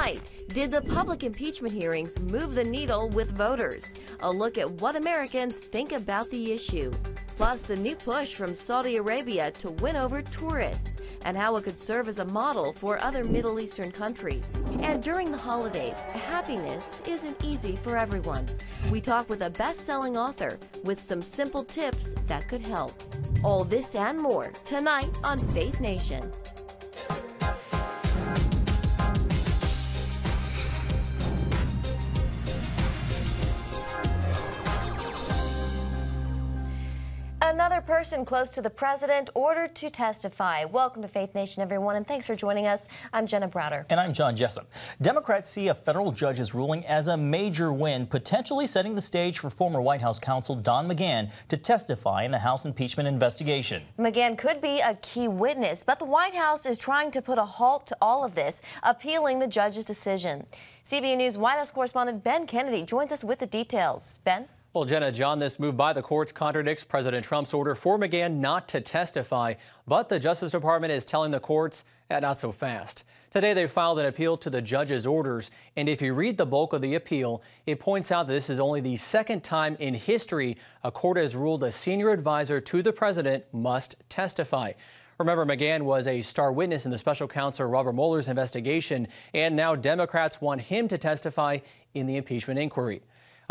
Tonight, did the public impeachment hearings move the needle with voters? A look at what Americans think about the issue. Plus, the new push from Saudi Arabia to win over tourists and how it could serve as a model for other Middle Eastern countries. And during the holidays, happiness isn't easy for everyone. We talk with a best-selling author with some simple tips that could help. All this and more tonight on Faith Nation. Another person close to the president ordered to testify. Welcome to Faith Nation, everyone, and thanks for joining us. I'm Jenna Browder. And I'm John Jessup. Democrats see a federal judge's ruling as a major win, potentially setting the stage for former White House counsel Don McGahn to testify in the House impeachment investigation. McGahn could be a key witness, but the White House is trying to put a halt to all of this, appealing the judge's decision. CBN News White House correspondent Ben Kennedy joins us with the details. Ben? Well, Jenna, John, this move by the courts contradicts President Trump's order for McGahn not to testify, but the Justice Department is telling the courts, not so fast. Today, they filed an appeal to the judge's orders, and if you read the bulk of the appeal, it points out that this is only the second time in history a court has ruled a senior advisor to the president must testify. Remember, McGahn was a star witness in the special counsel Robert Mueller's investigation, and now Democrats want him to testify in the impeachment inquiry.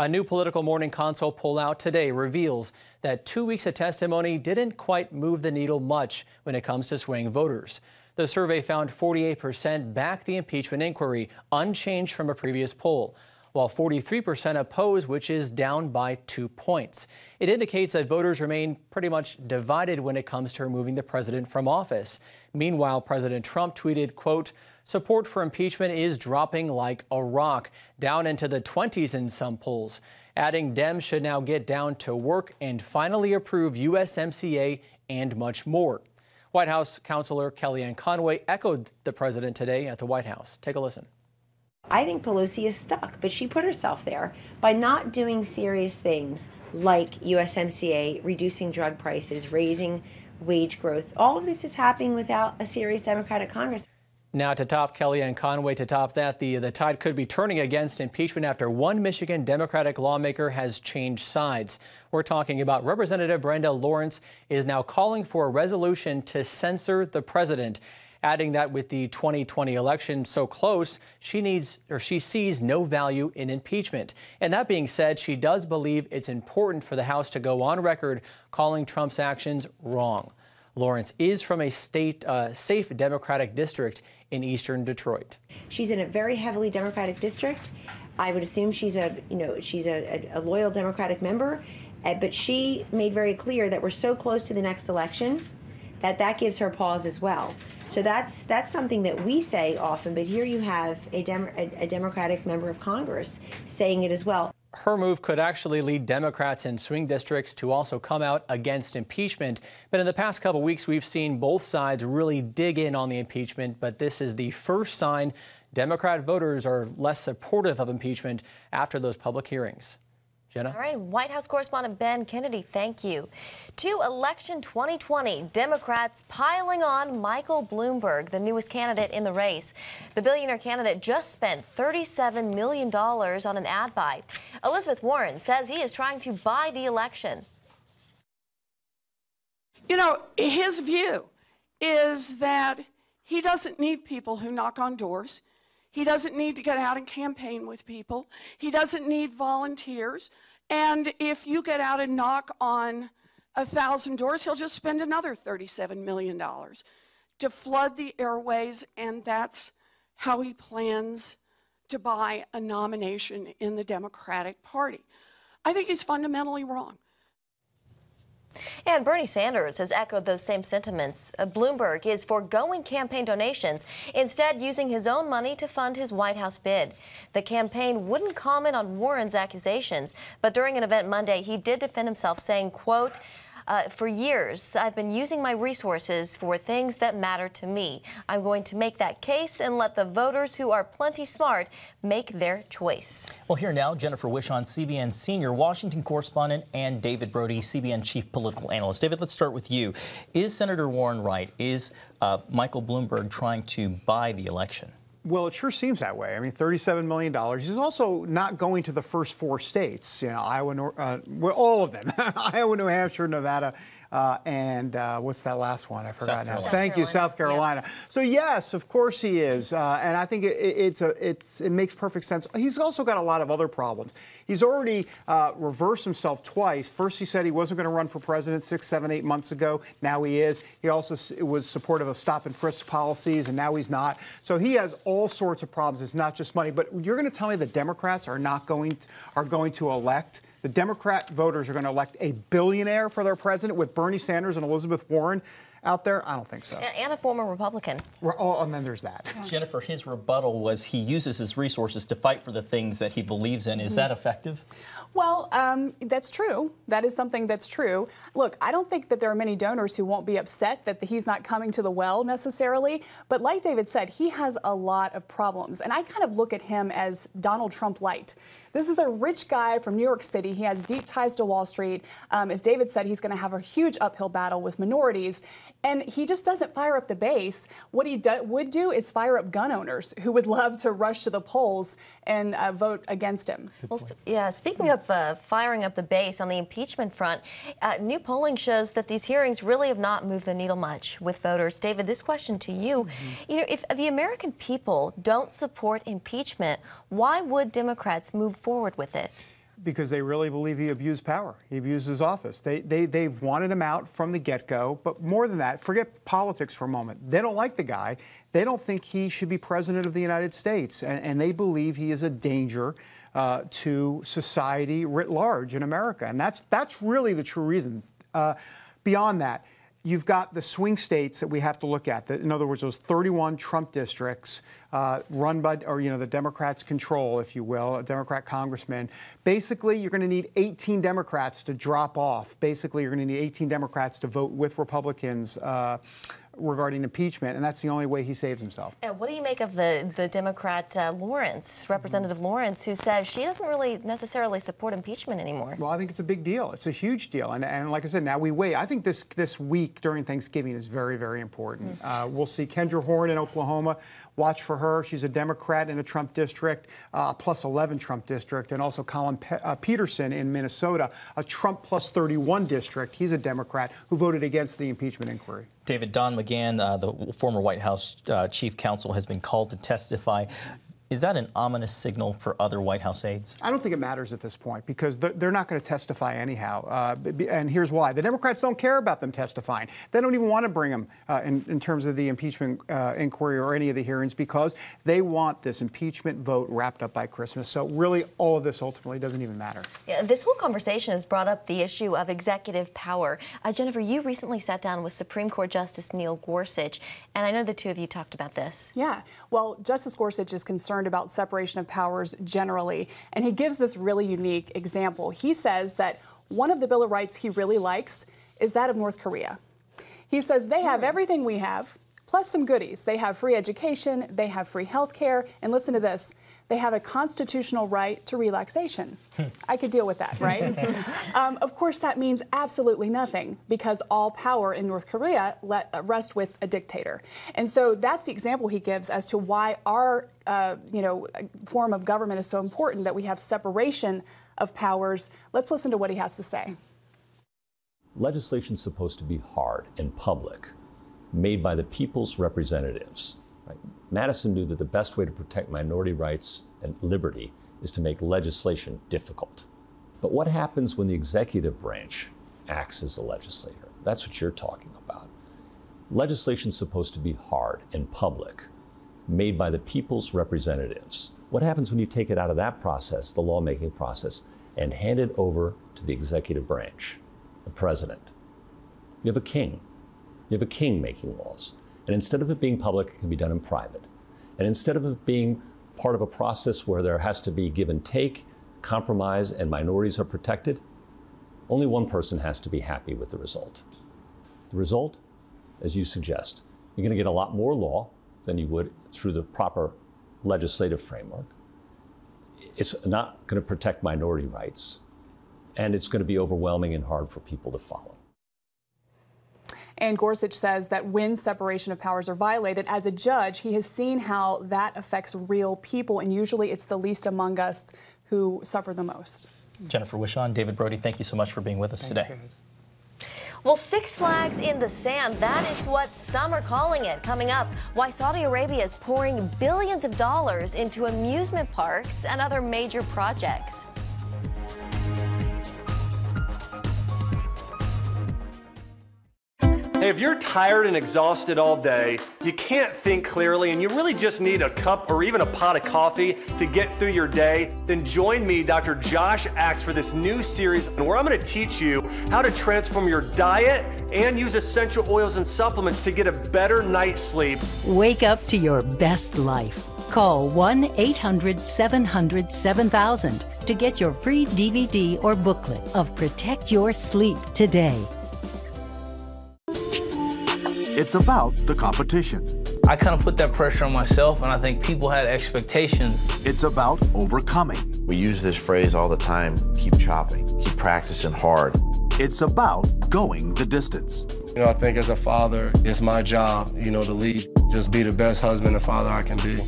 A new Political Morning Consult poll out today reveals that 2 weeks of testimony didn't quite move the needle much when it comes to swaying voters. The survey found 48% backed the impeachment inquiry, unchanged from a previous poll, while 43% oppose, which is down by 2 points. It indicates that voters remain pretty much divided when it comes to removing the president from office. Meanwhile, President Trump tweeted, quote, "Support for impeachment is dropping like a rock, down into the 20s in some polls," adding Dems should now get down to work and finally approve USMCA and much more. White House counselor Kellyanne Conway echoed the president today at the White House. Take a listen. I think Pelosi is stuck, but she put herself there by not doing serious things like USMCA, reducing drug prices, raising wage growth. All of this is happening without a serious Democratic Congress. Now to top Kellyanne Conway, to top that, the tide could be turning against impeachment after one Michigan Democratic lawmaker has changed sides. We're talking about Representative Brenda Lawrence is now calling for a resolution to censor the president, adding that with the 2020 election so close, she sees no value in impeachment. And that being said, she does believe it's important for the House to go on record calling Trump's actions wrong. Lawrence is from a safe Democratic district in eastern Detroit. She's in a very heavily Democratic district. I would assume she's a loyal Democratic member, but she made very clear that we're so close to the next election that gives her pause as well. So that's something that we say often, but here you have a Democratic member of Congress saying it as well. Her move could actually lead Democrats in swing districts to also come out against impeachment. But in the past couple weeks, we've seen both sides really dig in on the impeachment. But this is the first sign Democrat voters are less supportive of impeachment after those public hearings. Jenna? All right, White House correspondent Ben Kennedy, thank you. To election 2020, Democrats piling on Michael Bloomberg, the newest candidate in the race. The billionaire candidate just spent $37 million on an ad buy. Elizabeth Warren says he is trying to buy the election. You know, his view is that he doesn't need people who knock on doors. He doesn't need to get out and campaign with people. He doesn't need volunteers. And if you get out and knock on 1,000 doors, he'll just spend another $37 million to flood the airways. And that's how he plans to buy a nomination in the Democratic Party. I think he's fundamentally wrong. And Bernie Sanders has echoed those same sentiments. Bloomberg is foregoing campaign donations, instead using his own money to fund his White House bid. The campaign wouldn't comment on Warren's accusations, but during an event Monday, he did defend himself, saying, quote, For years, I've been using my resources for things that matter to me. I'm going to make that case and let the voters who are plenty smart make their choice. Well, here now, Jennifer Wishon, CBN senior Washington correspondent, and David Brody, CBN chief political analyst. David, let's start with you. Is Senator Warren right? Is Michael Bloomberg trying to buy the election? Well, it sure seems that way. I mean, $37 million. He's also not going to the first 4 states, Iowa, well, all of them, Iowa, New Hampshire, Nevada, and what's that last one? I forgot now. Thank you, South Carolina. Yeah. So yes, of course he is, and I think it makes perfect sense. He's also got a lot of other problems. He's already reversed himself twice. First, he said he wasn't going to run for president 6, 7, 8 months ago. Now he is. He also was supportive of stop and frisk policies, and now he's not. So he has all sorts of problems. It's not just money. But you're going to tell me the Democrats are going to elect? The Democrat voters are going to elect a billionaire for their president with Bernie Sanders and Elizabeth Warren out there? I don't think so. And a former Republican. Oh, and then there's that. Jennifer, his rebuttal was he uses his resources to fight for the things that he believes in. Is that effective? Well, that's true. That is something that's true. Look, I don't think that there are many donors who won't be upset that he's not coming to the well necessarily. But like David said, he has a lot of problems. And I kind of look at him as Donald Trump light. This is a rich guy from New York City. He has deep ties to Wall Street. As David said, he's going to have a huge uphill battle with minorities. And he just doesn't fire up the base. What he would do is fire up gun owners who would love to rush to the polls and vote against him. Well, yeah, speaking of firing up the base on the impeachment front, new polling shows that these hearings really have not moved the needle much with voters. David, this question to you. If the American people don't support impeachment, why would Democrats move forward with it? Because they really believe he abused power. He abused his office. They've wanted him out from the get-go. But more than that, forget politics for a moment. They don't like the guy. They don't think he should be president of the United States. And they believe he is a danger to society writ large in America. And that's really the true reason. Beyond that, you've got the swing states that we have to look at. In other words, those 31 Trump districts run by, or the Democrats control, if you will, a Democrat congressman. Basically, you're going to need 18 Democrats to drop off. Basically, you're going to need 18 Democrats to vote with Republicans regarding impeachment, and that's the only way he saves himself. What do you make of the Democrat Lawrence, Representative Lawrence, who says she doesn't really necessarily support impeachment anymore? Well, I think it's a big deal. It's a huge deal, and like I said, now we wait. I think this week during Thanksgiving is very, very important. We'll see Kendra Horn in Oklahoma. Watch for her. She's a Democrat in a Trump district, plus 11 Trump district, and also Colin Peterson in Minnesota, a Trump plus 31 district. He's a Democrat who voted against the impeachment inquiry. David, Don McGahn, the former White House chief counsel, has been called to testify. Is that an ominous signal for other White House aides? I don't think it matters at this point because they're not going to testify anyhow. And here's why. The Democrats don't care about them testifying. They don't even want to bring them in terms of the impeachment inquiry or any of the hearings because they want this impeachment vote wrapped up by Christmas. So really, all of this ultimately doesn't even matter. Yeah, this whole conversation has brought up the issue of executive power. Jennifer, you recently sat down with Supreme Court Justice Neil Gorsuch, and I know the two of you talked about this. Yeah. Well, Justice Gorsuch is concerned about separation of powers generally, and he gives this really unique example. He says that one of the Bill of Rights he really likes is that of North Korea. He says they have everything we have, plus some goodies. They have free education, they have free health care, and listen to this, they have a constitutional right to relaxation. I could deal with that, right? Of course, that means absolutely nothing because all power in North Korea rests with a dictator. And so that's the example he gives as to why our form of government is so important, that we have separation of powers. Let's listen to what he has to say. Legislation's supposed to be hard and public, made by the people's representatives. Right? Madison knew that the best way to protect minority rights and liberty is to make legislation difficult. But what happens when the executive branch acts as the legislator? That's what you're talking about. Legislation's supposed to be hard and public, made by the people's representatives. What happens when you take it out of that process, the lawmaking process, and hand it over to the executive branch, the president? You have a king. You have a king making laws. And instead of it being public, it can be done in private. And instead of it being part of a process where there has to be give and take, compromise, and minorities are protected, only one person has to be happy with the result. The result, as you suggest, you're going to get a lot more law than you would through the proper legislative framework. It's not going to protect minority rights, and it's going to be overwhelming and hard for people to follow. And Gorsuch says that when separation of powers are violated, as a judge, he has seen how that affects real people, and usually it's the least among us who suffer the most. Jennifer Wishon, David Brody, thank you so much for being with us today. Guys. Well, 6 flags in the sand, that is what some are calling it. Coming up, why Saudi Arabia is pouring billions of dollars into amusement parks and other major projects. Hey, if you're tired and exhausted all day, you can't think clearly, and you really just need a cup or even a pot of coffee to get through your day, then join me, Dr. Josh Axe, for this new series where I'm going to teach you how to transform your diet and use essential oils and supplements to get a better night's sleep. Wake up to your best life. Call 1-800-700-7000 to get your free DVD or booklet of Protect Your Sleep today. It's about the competition. I kind of put that pressure on myself, and I think people had expectations. It's about overcoming. We use this phrase all the time, keep chopping, keep practicing hard. It's about going the distance. You know, I think as a father, it's my job, to lead. Just be the best husband and father I can be.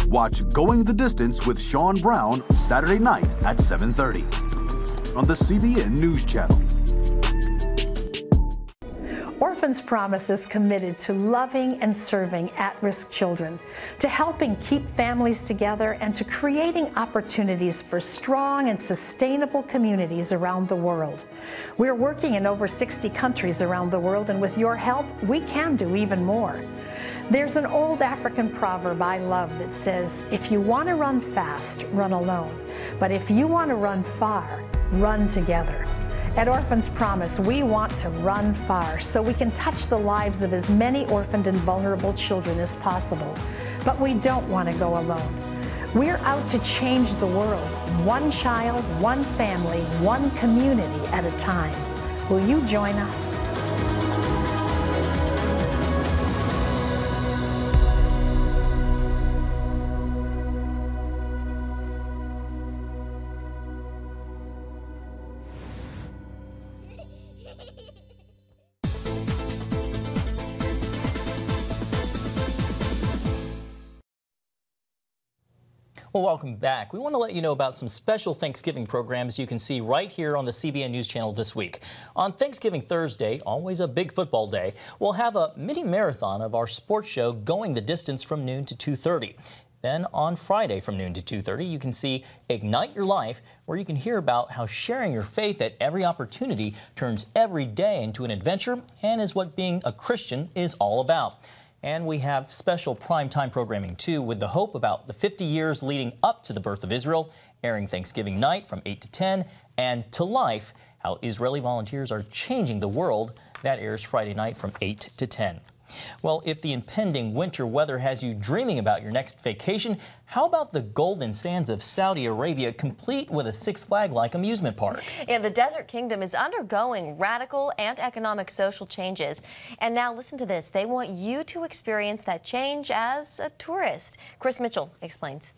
Watch Going the Distance with Sean Brown Saturday night at 7:30 on the CBN News Channel. Orphans Promise is committed to loving and serving at-risk children, to helping keep families together, and to creating opportunities for strong and sustainable communities around the world. We're working in over 60 countries around the world, and with your help, we can do even more. There's an old African proverb I love that says, if you want to run fast, run alone. But if you want to run far, run together. At Orphans Promise, we want to run far so we can touch the lives of as many orphaned and vulnerable children as possible. But we don't want to go alone. We're out to change the world, one child, one family, one community at a time. Will you join us? Well, welcome back. We want to let you know about some special Thanksgiving programs you can see right here on the CBN News Channel this week. On Thanksgiving Thursday, always a big football day, we'll have a mini marathon of our sports show Going the Distance from noon to 2:30. Then on Friday from noon to 2:30, you can see Ignite Your Life, where you can hear about how sharing your faith at every opportunity turns every day into an adventure and is what being a Christian is all about. And we have special primetime programming, too, with the hope about the 50 years leading up to the birth of Israel, airing Thanksgiving night from 8 to 10, and To Life, how Israeli volunteers are changing the world. That airs Friday night from 8 to 10. Well, if the impending winter weather has you dreaming about your next vacation, how about the golden sands of Saudi Arabia, complete with a Six Flags-like amusement park? And the Desert Kingdom is undergoing radical and economic social changes. And now listen to this. They want you to experience that change as a tourist. Chris Mitchell explains.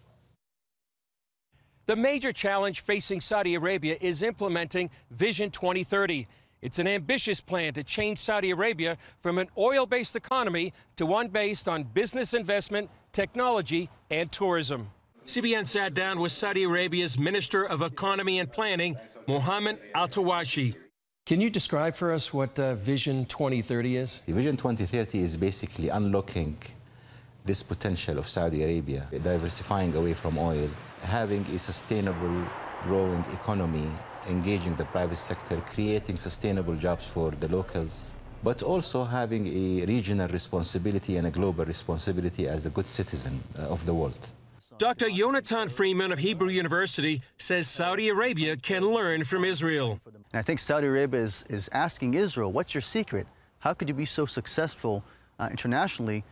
The major challenge facing Saudi Arabia is implementing Vision 2030. It's an ambitious plan to change Saudi Arabia from an oil-based economy to one based on business investment, technology, and tourism. CBN sat down with Saudi Arabia's Minister of Economy and Planning, Mohammed Al-Tawashi. Can you describe for us what Vision 2030 is? Vision 2030 is basically unlocking this potential of Saudi Arabia, diversifying away from oil, having a sustainable, growing economy, engaging the private sector, creating sustainable jobs for the locals, but also having a regional responsibility and a global responsibility as a good citizen of the world. Dr. Yonatan Freeman of Hebrew University says Saudi Arabia can learn from Israel. And I think Saudi Arabia is asking Israel, what's your secret? How could you be so successful internationally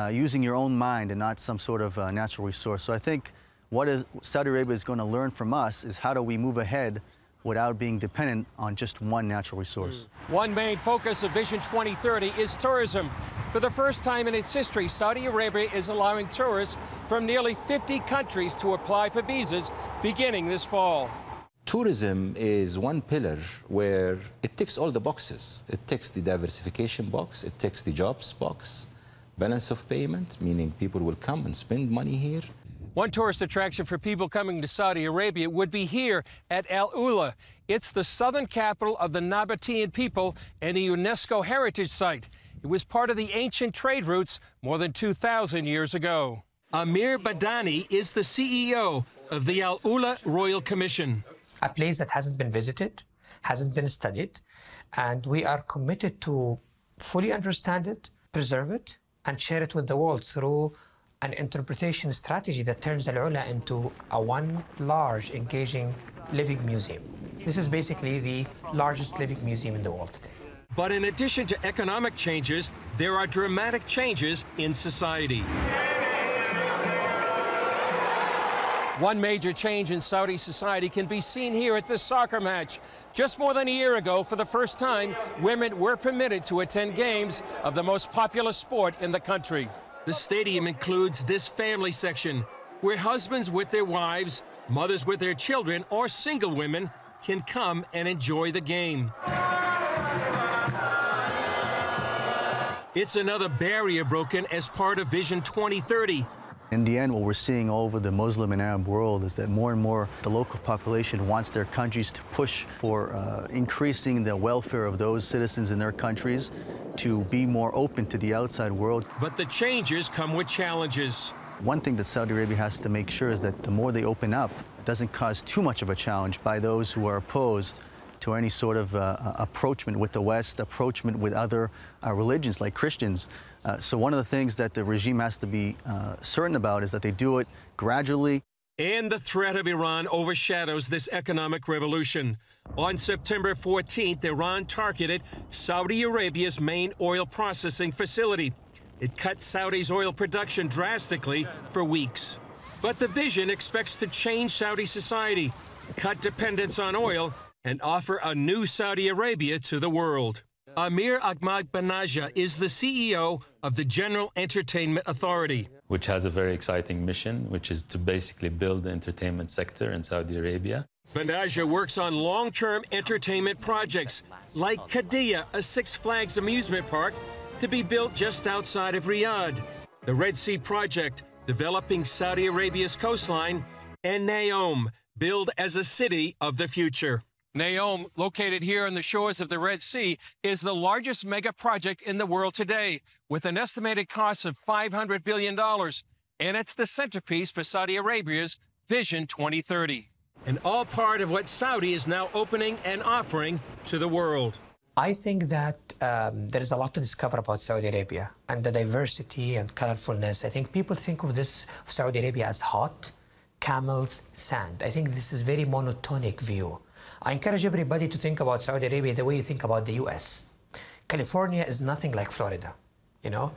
using your own mind and not some sort of natural resource? So I think what Saudi Arabia is going to learn from us is how do we move ahead without being dependent on just one natural resource. One main focus of Vision 2030 is tourism. For the first time in its history, Saudi Arabia is allowing tourists from nearly 50 countries to apply for visas beginning this fall. tourism is one pillar where it ticks all the boxes. It ticks the diversification box, it ticks the jobs box, balance of payment, meaning people will come and spend money here. One tourist attraction for people coming to Saudi Arabia would be here at Al Ula. It's the southern capital of the Nabatean people and a UNESCO heritage site. It was part of the ancient trade routes more than 2,000 years ago. Amir Badani is the CEO of the Al Ula Royal Commission. A place that hasn't been visited, hasn't been studied, and we are committed to fully understand it, preserve it, and share it with the world through an interpretation strategy that turns Al Ula into a one large, engaging, living museum. This is basically the largest living museum in the world today. But in addition to economic changes, there are dramatic changes in society. One major change in Saudi society can be seen here at this soccer match. Just more than a year ago, for the first time, women were permitted to attend games of the most popular sport in the country. The stadium includes this family section, where husbands with their wives, mothers with their children, or single women can come and enjoy the game. It's another barrier broken as part of Vision 2030. In the end, what we're seeing all over the Muslim and Arab world is that more and more the local population wants their countries to push for increasing the welfare of those citizens in their countries to be more open to the outside world. But the changes come with challenges. One thing that Saudi Arabia has to make sure is that the more they open up, it doesn't cause too much of a challenge by those who are opposed to any sort of approachment with the West, approachment with other religions like Christians. So one of the things that the regime has to be certain about is that they do it gradually. And the threat of Iran overshadows this economic revolution. On September 14th, Iran targeted Saudi Arabia's main oil processing facility. It cut Saudi's oil production drastically for weeks. But the vision expects to change Saudi society, cut dependence on oil, and offer a new Saudi Arabia to the world. Amir Ahmad Banaja is the CEO of the General Entertainment Authority, which has a very exciting mission, which is to basically build the entertainment sector in Saudi Arabia. Banaja works on long-term entertainment projects like Qadiyah, a Six Flags amusement park to be built just outside of Riyadh, the Red Sea Project, developing Saudi Arabia's coastline, and Neom, built as a city of the future. Neom, located here on the shores of the Red Sea, is the largest mega project in the world today, with an estimated cost of $500 billion. And it's the centerpiece for Saudi Arabia's Vision 2030. And all part of what Saudi is now opening and offering to the world. I think that there is a lot to discover about Saudi Arabia and the diversity and colorfulness. I think people think of Saudi Arabia as hot, camels, sand. I think this is a very monotonic view. I encourage everybody to think about Saudi Arabia the way you think about the US. California is nothing like Florida, you know?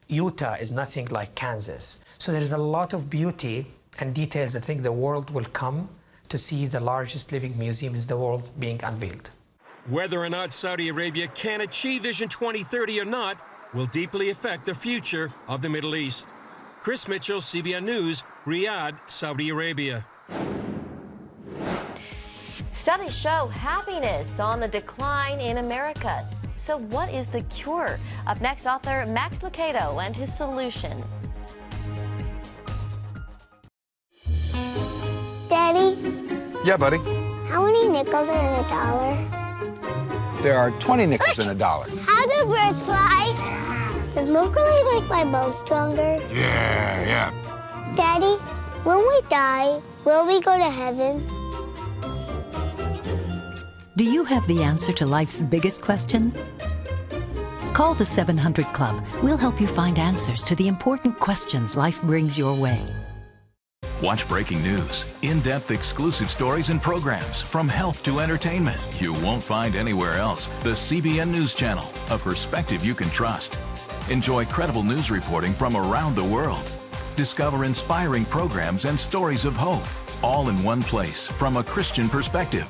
Utah is nothing like Kansas. So there is a lot of beauty and details. I think the world will come to see the largest living museum in the world being unveiled. Whether or not Saudi Arabia can achieve Vision 2030 or not will deeply affect the future of the Middle East. Chris Mitchell, CBN News, Riyadh, Saudi Arabia. Studies show happiness on the decline in America. So what is the cure? Up next, author Max Lucado and his solution. Daddy? Yeah, buddy? How many nickels are in a dollar? There are 20 nickels in a dollar. How do birds fly? Does milk really make my bones stronger? Yeah. Daddy, when we die, will we go to heaven? Do you have the answer to life's biggest question? Call the 700 Club. We'll help you find answers to the important questions life brings your way. Watch breaking news, in-depth exclusive stories and programs from health to entertainment you won't find anywhere else. The CBN News Channel, a perspective you can trust. Enjoy credible news reporting from around the world. Discover inspiring programs and stories of hope, all in one place from a Christian perspective.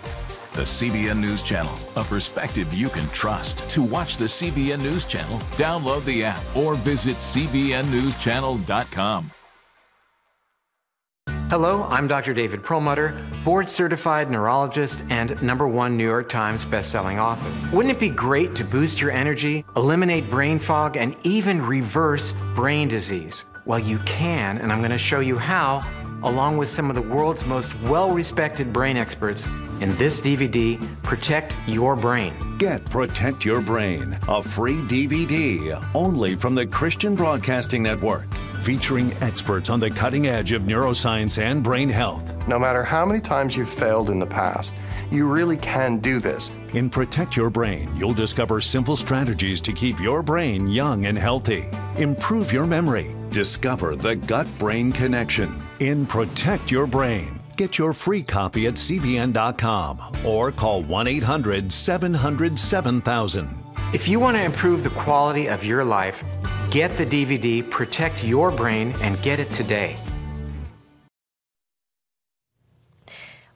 The CBN News Channel, a perspective you can trust. To watch the CBN News Channel, download the app or visit cbnnewschannel.com. Hello, I'm Dr. David Perlmutter, board-certified neurologist and #1 New York Times bestselling author. Wouldn't it be great to boost your energy, eliminate brain fog, and even reverse brain disease? Well, you can, and I'm going to show you how, along with some of the world's most well-respected brain experts in this DVD, Protect Your Brain. Get Protect Your Brain, a free DVD only from the Christian Broadcasting Network, featuring experts on the cutting edge of neuroscience and brain health. No matter how many times you've failed in the past, you really can do this. In Protect Your Brain, you'll discover simple strategies to keep your brain young and healthy. Improve your memory. Discover the gut-brain connection. In Protect Your Brain. Get your free copy at cbn.com or call 1-800-700-7000. If you want to improve the quality of your life, get the DVD Protect Your Brain and get it today.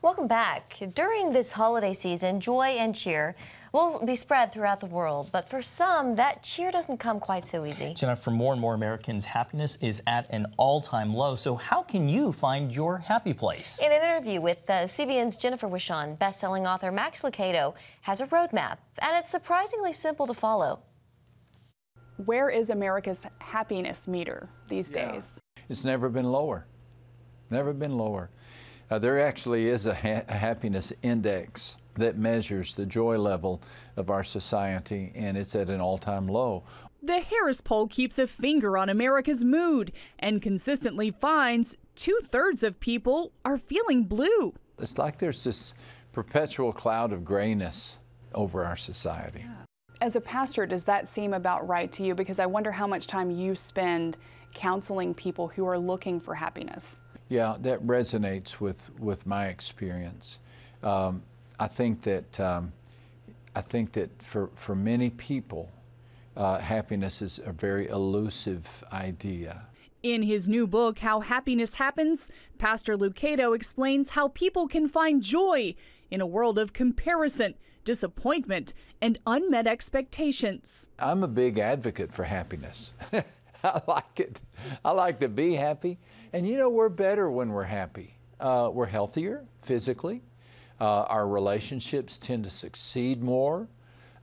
Welcome back. During this holiday season, joy and cheer will be spread throughout the world, but for some, that cheer doesn't come quite so easy. Jenna, for more and more Americans, happiness is at an all-time low. So how can you find your happy place? In an interview with CBN's Jennifer Wishon, best-selling author Max Lucado has a roadmap, and it's surprisingly simple to follow. Where is America's happiness meter these days? It's never been lower. Never been lower. There actually is a happiness index that measures the joy level of our society, and it's at an all-time low. The Harris poll keeps a finger on America's mood and consistently finds 2/3 of people are feeling blue. It's like there's this perpetual cloud of grayness over our society. As a pastor, does that seem about right to you? Because I wonder how much time you spend counseling people who are looking for happiness. Yeah, that resonates with my experience. I think that for many people, happiness is a very elusive idea. In his new book, How Happiness Happens, Pastor Lucado explains how people can find joy in a world of comparison, disappointment, and unmet expectations. I'm a big advocate for happiness. I like it. I like to be happy. And you know, we're better when we're happy. We're healthier physically. Our relationships tend to succeed more.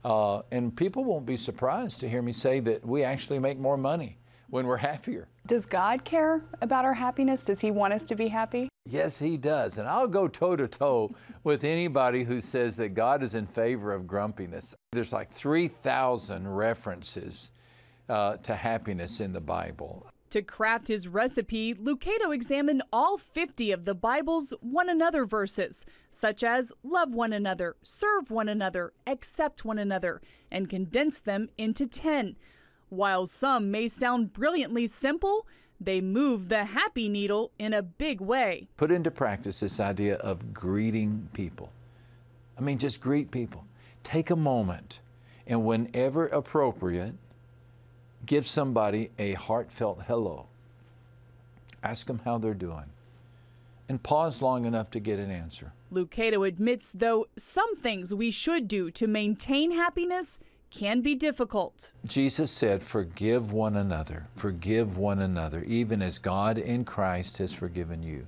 And people won't be surprised to hear me say that we actually make more money when we're happier. Does God care about our happiness? Does He want us to be happy? Yes, He does. And I'll go toe-to-toe with anybody who says that God is in favor of grumpiness. There's like 3,000 references to happiness in the Bible. To craft his recipe, Lucado examined all 50 of the Bible's one another verses, such as love one another, serve one another, accept one another, and condensed them into 10. While some may sound brilliantly simple, they move the happy needle in a big way. Put into practice this idea of greeting people. I mean, just greet people. Take a moment, and whenever appropriate, give somebody a heartfelt hello. Ask them how they're doing. And pause long enough to get an answer. Lucado admits, though, some things we should do to maintain happiness can be difficult. Jesus said, forgive one another, even as God in Christ has forgiven you.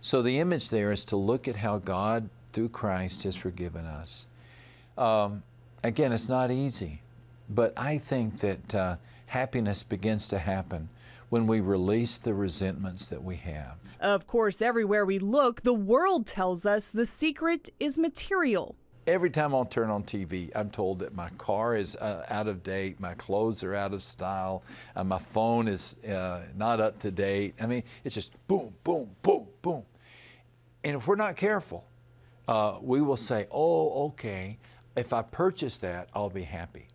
So the image there is to look at how God, through Christ, has forgiven us. Again, it's not easy, but I think that happiness begins to happen when we release the resentments that we have. Of course, everywhere we look, the world tells us the secret is material. Every time I'll turn on TV, I'm told that my car is out of date, my clothes are out of style, my phone is not up to date. I mean, it's just boom, boom, boom, boom. And if we're not careful, we will say, oh, okay, if I purchase that, I'll be happy.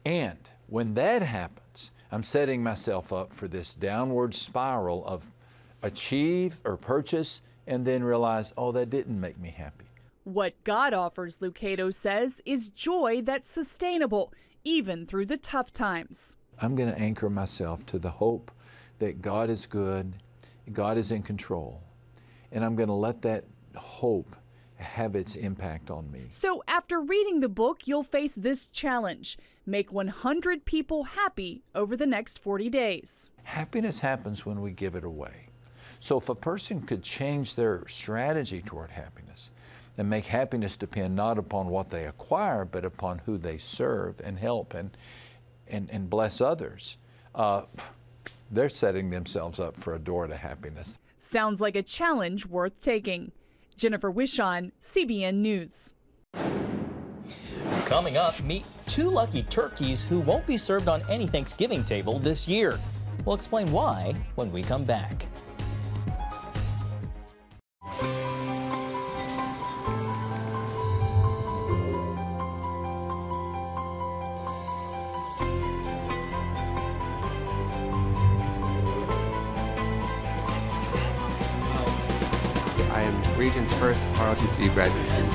And when that happens, I'm setting myself up for this downward spiral of achieve or purchase and then realize, oh, that didn't make me happy. What God offers, Lucado says, is joy that's sustainable, even through the tough times. I'm going to anchor myself to the hope that God is good, God is in control, and I'm going to let that hope have its impact on me. So after reading the book, you'll face this challenge. Make 100 people happy over the next 40 days. Happiness happens when we give it away. So if a person could change their strategy toward happiness and make happiness depend not upon what they acquire, but upon who they serve and help and bless others, they're setting themselves up for a door to happiness. Sounds like a challenge worth taking. Jennifer Wishon, CBN News. Coming up, meet 2 lucky turkeys who won't be served on any Thanksgiving table this year. We'll explain why when we come back. I am Region's first ROTC graduate student.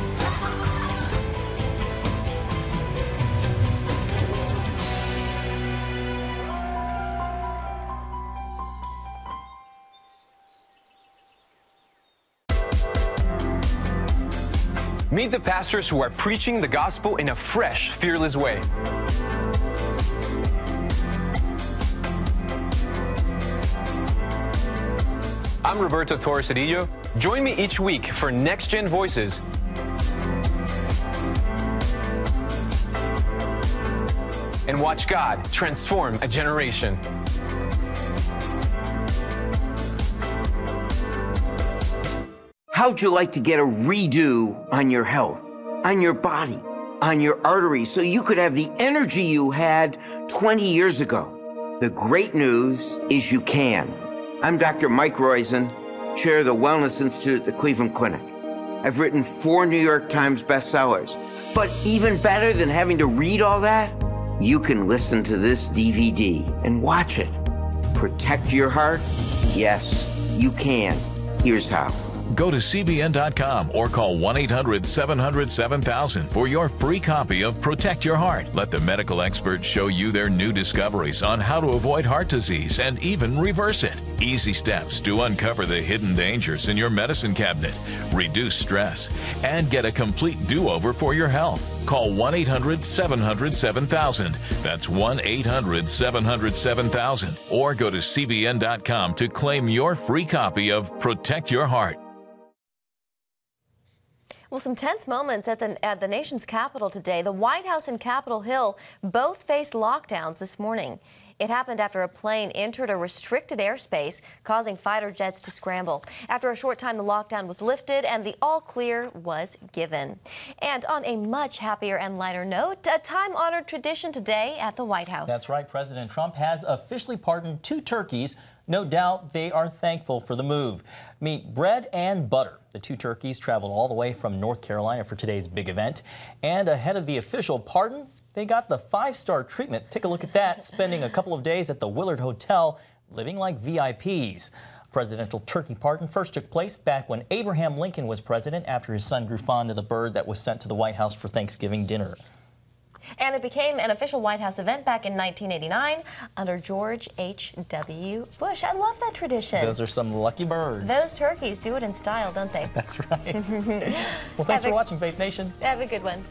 Meet the pastors who are preaching the gospel in a fresh, fearless way. I'm Roberto Torres-Cedillo. Join me each week for Next Gen Voices. And watch God transform a generation. How'd you like to get a redo on your health, on your body, on your arteries, so you could have the energy you had 20 years ago? The great news is you can. I'm Dr. Mike Roizen, chair of the Wellness Institute at the Cleveland Clinic. I've written 4 New York Times bestsellers. But even better than having to read all that, you can listen to this DVD and watch it. Protect your heart? Yes, you can. Here's how. Go to CBN.com or call 1-800-700-7000 for your free copy of Protect Your Heart. Let the medical experts show you their new discoveries on how to avoid heart disease and even reverse it. Easy steps to uncover the hidden dangers in your medicine cabinet, reduce stress, and get a complete do-over for your health. Call 1-800-700-7000. That's 1-800-700-7000. Or go to CBN.com to claim your free copy of Protect Your Heart. Well, some tense moments at the nation's capital today. The White House and Capitol Hill both faced lockdowns this morning. It happened after a plane entered a restricted airspace, causing fighter jets to scramble. After a short time, the lockdown was lifted and the all clear was given. And on a much happier and lighter note, a time-honored tradition today at the White House. That's right. President Trump has officially pardoned 2 turkeys. No doubt they are thankful for the move. Meet Bread and Butter. The 2 turkeys traveled all the way from North Carolina for today's big event. And ahead of the official pardon, they got the 5-star treatment. Take a look at that, spending a couple of days at the Willard Hotel, living like VIPs. Presidential turkey pardon first took place back when Abraham Lincoln was president after his son grew fond of the bird that was sent to the White House for Thanksgiving dinner. And it became an official White House event back in 1989 under George H.W. Bush. I love that tradition. Those are some lucky birds. Those turkeys do it in style, don't they? That's right. Well, thanks for watching, Faith Nation. Have a good one.